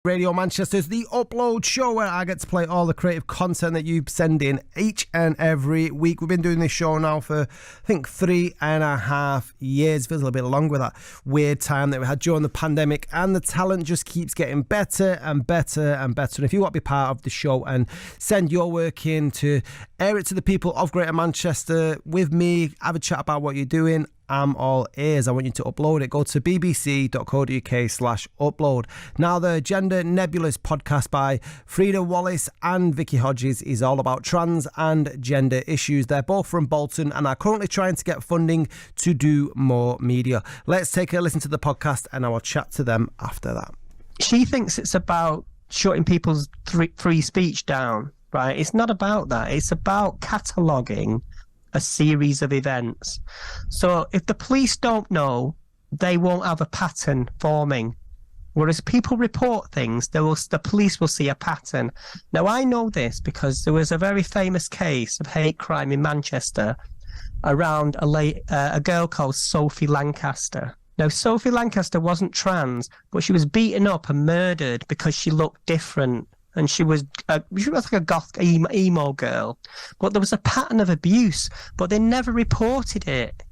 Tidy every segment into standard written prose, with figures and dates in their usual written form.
Radio Manchester's The Upload Show, where I get to play all the creative content that you send in each and every week. We've been doing this show now for, I think, 3.5 years. Feels a little bit longer with that weird time that we had during the pandemic, and the talent just keeps getting better and better and better. And if you want to be part of the show and send your work in to air it to the people of Greater Manchester with me, have a chat about what you're doing, I'm all ears. I want you to upload it. Go to bbc.co.uk/upload. Now, the Gender Nebulous podcast by Frida Wallace and Vicky Hodges is all about trans and gender issues. They're both from Bolton and are currently trying to get funding to do more media. Let's take a listen to the podcast and I will chat to them after that. She thinks it's about shutting people's free speech down, right? It's not about that. It's about cataloguing a series of events. So if the police don't know, they won't have a pattern forming. Whereas people report things, the police will see a pattern. Now, I know this because there was a very famous case of hate crime in Manchester around a girl called Sophie Lancaster. Now, Sophie Lancaster wasn't trans, but she was beaten up and murdered because she looked different. And she was like a goth emo girl. But there was a pattern of abuse, but they never reported it.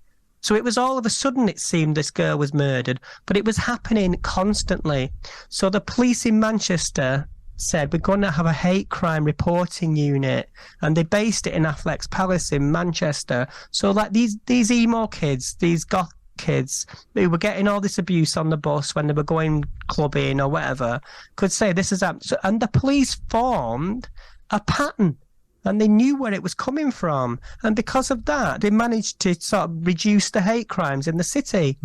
So it was all of a sudden, it seemed, this girl was murdered, but it was happening constantly. So the police in Manchester said, we're going to have a hate crime reporting unit. And they based it in Affleck's Palace in Manchester. So like these emo kids, these goth kids who were getting all this abuse on the bus when they were going clubbing or whatever could say this is happening. And the police formed a pattern and they knew where it was coming from, and because of that they managed to sort of reduce the hate crimes in the city.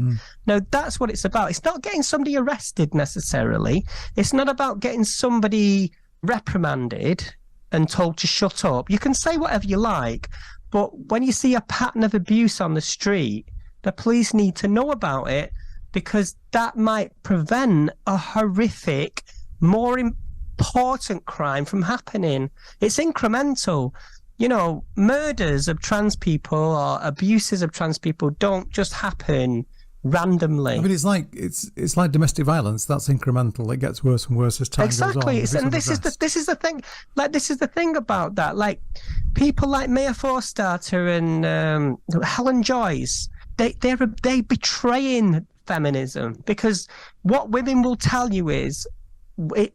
Now that's what it's about. It's not getting somebody arrested necessarily. It's not about getting somebody reprimanded and told to shut up. You can say whatever you like, but when you see a pattern of abuse on the street, the police need to know about it, because that might prevent a horrific, more important crime from happening. It's incremental. You know, murders of trans people or abuses of trans people don't just happen randomly. I mean, it's like domestic violence. That's incremental. It gets worse and worse as time goes on. Exactly. And this is the thing. Like, this is the thing about that. Like, people like Maya Forstater and Helen Joyce, they betraying feminism, because what women will tell you is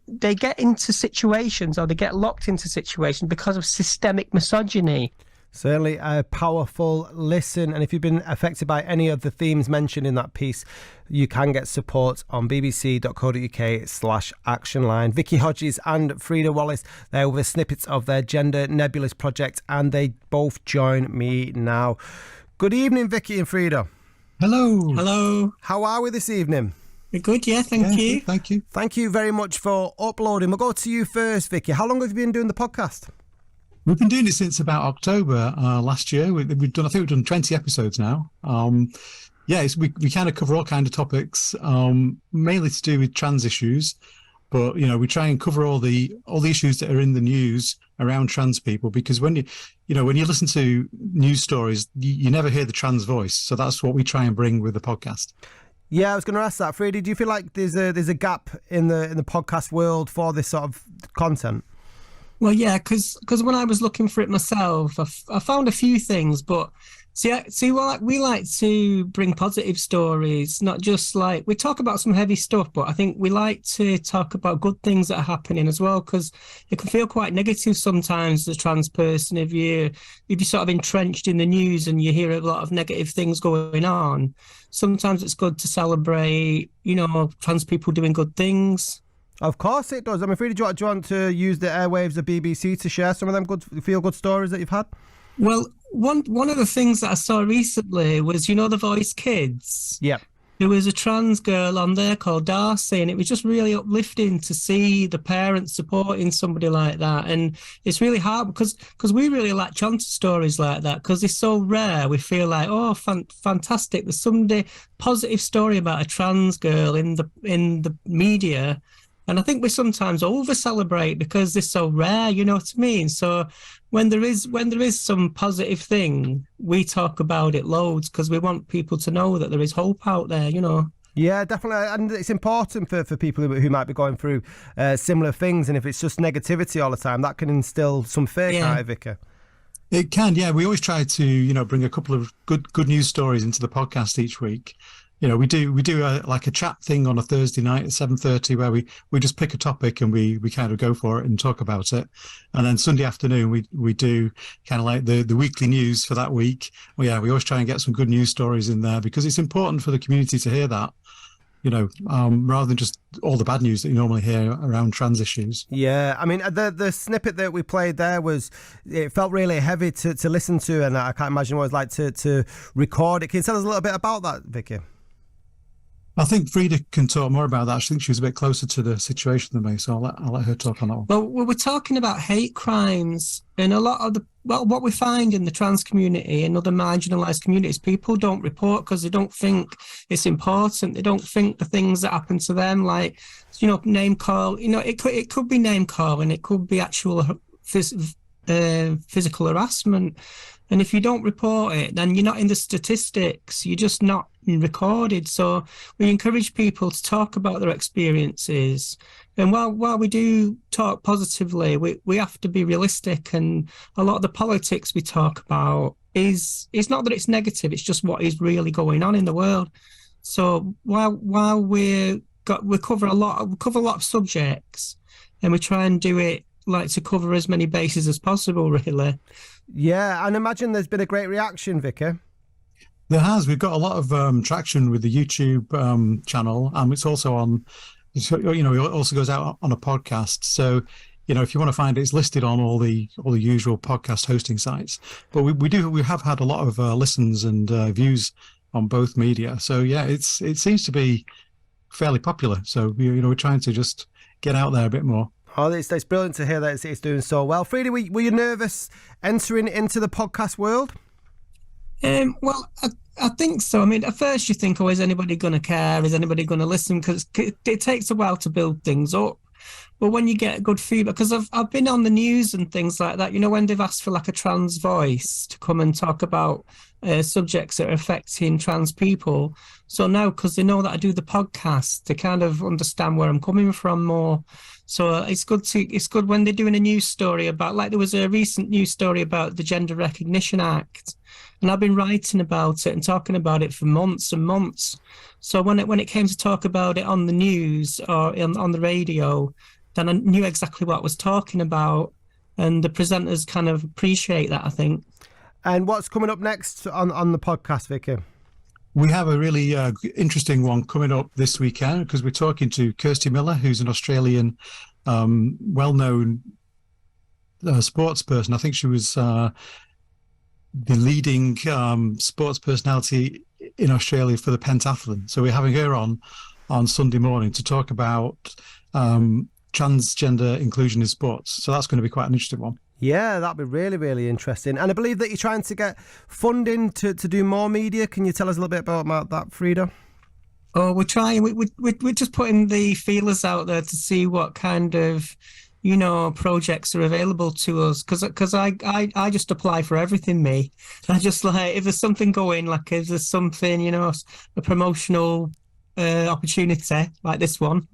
they get into situations, or they get locked into situations because of systemic misogyny. Certainly a powerful listen, and if you've been affected by any of the themes mentioned in that piece, you can get support on bbc.co.uk/actionline. Vicky Hodges and Frida Wallace, they're with snippets of their Gender Nebulous project, and they both join me now. Good evening, Vicky and Frida. Hello. Hello. How are we this evening? We're good, yeah, thank you. Good, thank you. Thank you very much for uploading. We'll go to you first, Vicky. How long have you been doing the podcast? We've been doing it since about October last year. We've done 20 episodes now. We kind of cover all kind of topics, mainly to do with trans issues. But we try and cover all the issues that are in the news around trans people, because when you listen to news stories, you never hear the trans voice. So that's what we try and bring with the podcast. Yeah, I was going to ask that, Freddie. Do you feel like there's a gap in the podcast world for this sort of content? Well, yeah, because when I was looking for it myself, I found a few things, but see, well, we like to bring positive stories, not just like, we talk about some heavy stuff, but I think we like to talk about good things that are happening as well, because it can feel quite negative sometimes as a trans person if you're sort of entrenched in the news and you hear a lot of negative things going on. Sometimes it's good to celebrate, trans people doing good things. Of course it does. I mean, Frida, do you want to use the airwaves of BBC to share some of them feel-good stories that you've had? Well, one of the things that I saw recently was, The Voice Kids? Yeah. There was a trans girl on there called Darcy, and it was just really uplifting to see the parents supporting somebody like that. And it's really hard because we really latch on to stories like that because it's so rare. We feel like, oh, fantastic. There's somebody positive story about a trans girl in the media. And I think we sometimes over-celebrate because they're so rare, you know what I mean? So when there is some positive thing, we talk about it loads because we want people to know that there is hope out there, Yeah, definitely. And it's important for people who might be going through similar things. And if it's just negativity all the time, that can instill some fear, can't it, Vicar? It can, yeah. We always try to, bring a couple of good news stories into the podcast each week. We do like a chat thing on a Thursday night at 7:30 where we just pick a topic and we kind of go for it and talk about it. And then Sunday afternoon we do kind of like the weekly news for that week. We always try and get some good news stories in there because it's important for the community to hear that. Rather than just all the bad news that you normally hear around trans issues. Yeah, I mean, the snippet that we played there it felt really heavy to listen to, and I can't imagine what it's like to record it. Can you tell us a little bit about that, Vicky? I think Frida can talk more about that. I think she was a bit closer to the situation than me, so I'll let her talk on that one. Well, we're talking about hate crimes, and a lot of what we find in the trans community and other marginalised communities, people don't report because they don't think it's important. They don't think the things that happen to them, like name call. It could be name calling, it could be actual physical harassment. And if you don't report it, then you're not in the statistics. You're just not recorded. So we encourage people to talk about their experiences. And while we do talk positively, we have to be realistic. And a lot of the politics we talk about it's not that it's negative. It's just what is really going on in the world. So while we cover a lot of subjects, and we try and do it like to cover as many bases as possible, really. Yeah, and imagine there's been a great reaction, Vicar. There has. We've got a lot of traction with the YouTube channel, and it's also on. It also goes out on a podcast. So, if you want to find it, it's listed on all the usual podcast hosting sites. But we have had a lot of listens and views on both media. So yeah, it seems to be fairly popular. So we're trying to just get out there a bit more. Oh, it's brilliant to hear that it's doing so well. Frida, were you nervous entering into the podcast world? Well, I think so. I mean, at first you think, is anybody going to care? Is anybody going to listen? Because it takes a while to build things up. But when you get good feedback, because I've been on the news and things like that, when they've asked for like a trans voice to come and talk about subjects that are affecting trans people. So now, because they know that I do the podcast, they kind of understand where I'm coming from more. So it's good when they're doing a news story about, like there was a recent news story about the Gender Recognition Act, and I've been writing about it and talking about it for months and months. So when it came to talk about it on the news or on the radio, then I knew exactly what I was talking about, and the presenters kind of appreciate that, I think. And what's coming up next on the podcast, Vicky? We have a really interesting one coming up this weekend because we're talking to Kirsty Miller, who's an Australian well-known sports person. I think she was the leading sports personality in Australia for the pentathlon. So we're having her on Sunday morning to talk about transgender inclusion in sports. So that's going to be quite an interesting one. Yeah, that'd be really, really interesting. And I believe that you're trying to get funding to do more media. Can you tell us a little bit about that, Frida? Oh, we're trying. We're just putting the feelers out there to see what kind of, projects are available to us. Because I just apply for everything, me. I just like, if there's something going, like if there's something, a promotional opportunity like this one,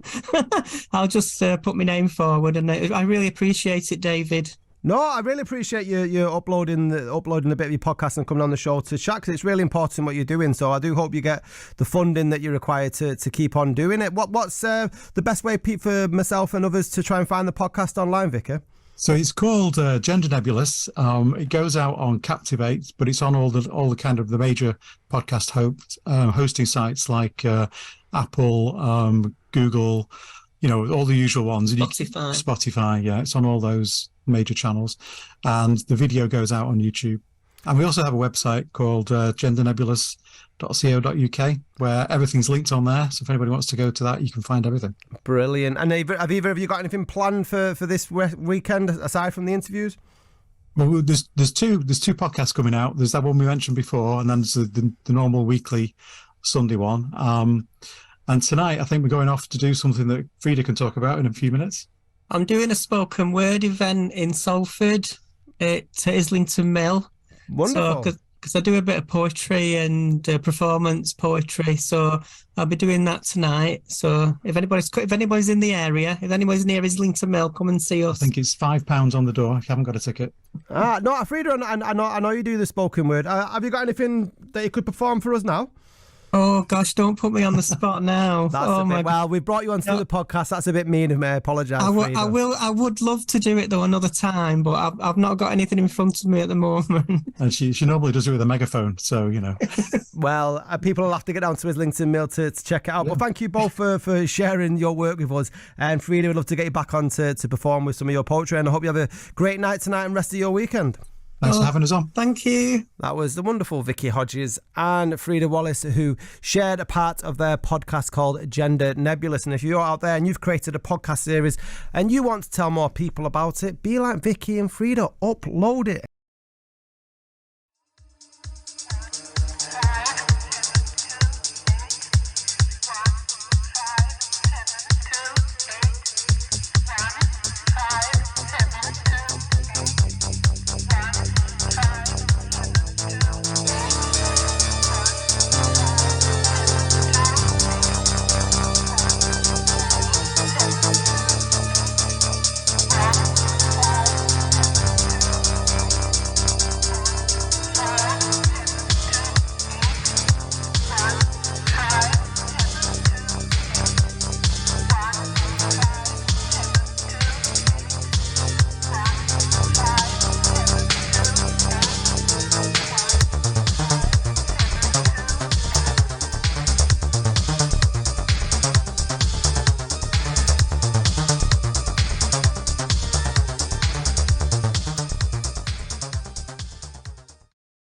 I'll just put my name forward. And I really appreciate it, David. No, I really appreciate you uploading a bit of your podcast and coming on the show to chat, because it's really important what you're doing. So I do hope you get the funding that you require to keep on doing it. What's the best way, Pete, for myself and others to try and find the podcast online, Vicar? So it's called Gender Nebulous. It goes out on Captivate, but it's on all the kind of the major podcast hosting sites like Apple, Google, all the usual ones. Spotify, yeah, it's on all those major channels, and the video goes out on YouTube. And we also have a website called gendernebulous.co.uk where everything's linked on there. So if anybody wants to go to that, you can find everything. Brilliant. And have either of you got anything planned for this weekend aside from the interviews? Well, there's two podcasts coming out. There's that one we mentioned before, and then there's the normal weekly Sunday one. And tonight, I think we're going off to do something that Frida can talk about in a few minutes. I'm doing a spoken word event in Salford at Islington Mill. Wonderful. because I do a bit of poetry and performance poetry. So I'll be doing that tonight. So if anybody's in the area, if anybody's near Islington Mill, come and see us. I think it's £5 on the door if you haven't got a ticket. No, Frida, I know you do the spoken word. Have you got anything that you could perform for us now? Oh gosh, don't put me on the spot now. Well, we brought you onto the podcast. That's a bit mean of me. I apologise. I would love to do it though another time, but I've not got anything in front of me at the moment. And she normally does it with a megaphone, so you know. Well, people will have to get down to Islington Mill to check it out. Yeah. But thank you both for sharing your work with us. And Frida, we'd love to get you back on to perform with some of your poetry. And I hope you have a great night tonight and rest of your weekend. Thanks for having us on. Thank you. That was the wonderful Vicky Hodges and Frida Wallace, who shared a part of their podcast called Gender Nebulous. And if you're out there and you've created a podcast series and you want to tell more people about it, be like Vicky and Frida, upload it.